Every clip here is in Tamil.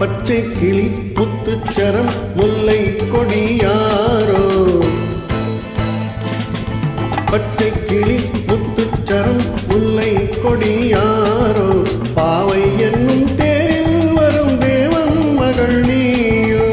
பச்சை கிளி முத்துச்சரம் முல்லை கொடியாரோ பச்சை கிளி முத்துச்சரம் முல்லை கொடியாரோ பாவை என்னும் தேரில் வரும் தேவன் மகள் நீயோ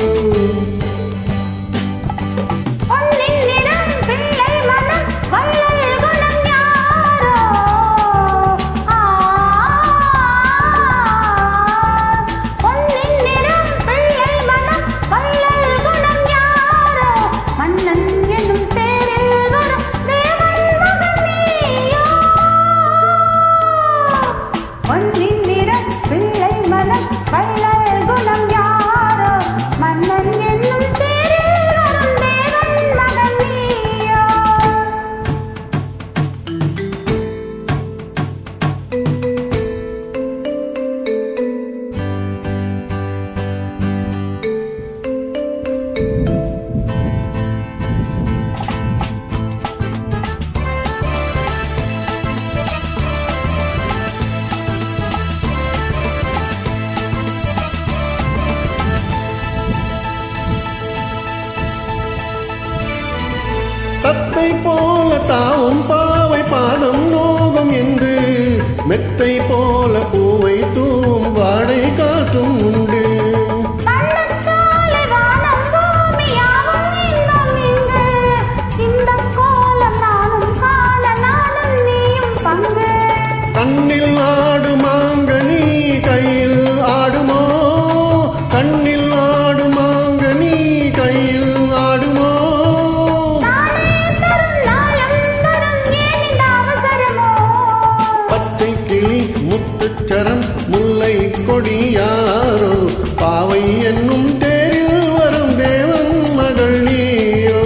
தத்தை போல தாவும் பாவை பாதம் நோகம் என்று மெத்தை போல பூவை தூவும் வாடை காற்றும் உண்டு கண்ணில் ஆடுமாங்க நீ கையில் ஆடுமோ கண்ணில் ஆடுமாங்க நீ கையில் ஆடுமோ பச்சை கிளி முத்துச்சரம் முல்லை கொடியாரோ பாவை என்னும் தேரில் வரும் தேவன் மகள் நீயோ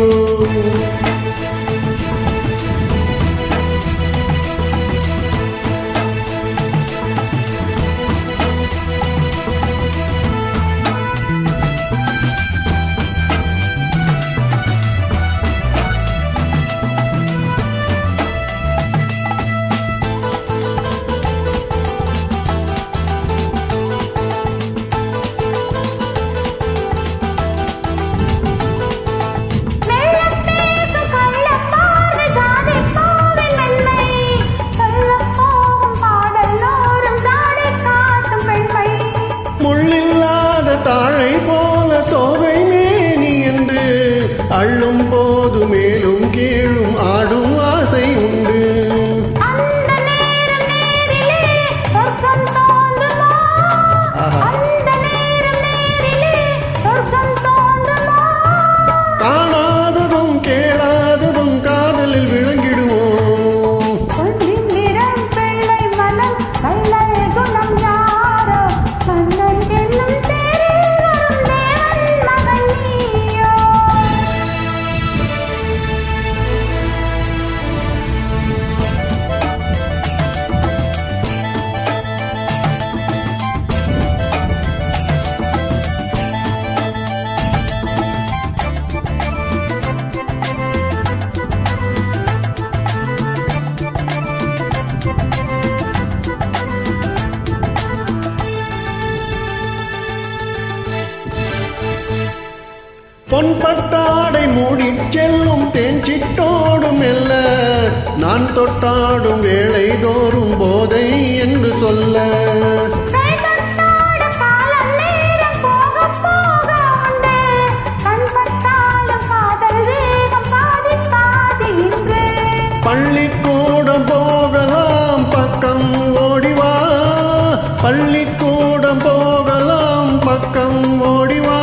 தாழை போல தோகை மேனி என்று அள்ளும் போது மேலும் கீழும் ஆடும் ஆசை உண்டு காணாததும் கேளாததும் காதலில் விளங்கிடுவோம் பொன்பட்டாடை மூடி செல்லும் தேஞ்சிட்டோடும் மெல்ல நான் தொட்டாடும் வேளை தோறும் போதை என்று சொல்ல பள்ளிக்கூடம் போகலாம் பக்கம் ஓடிவா பள்ளிக்கூடம் போகலாம் பக்கம் ஓடிவா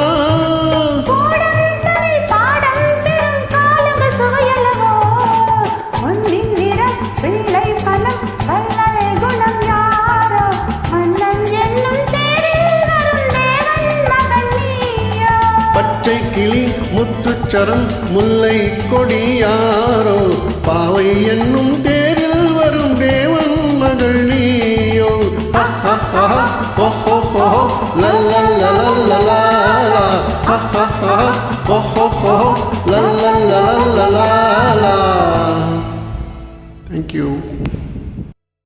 பச்சை கிளி முத்துச்சரம் முல்லை கொடியாரோ பாவை என்னும் தேரில் வரும் தேவன் மகள் நீயோ Thank you.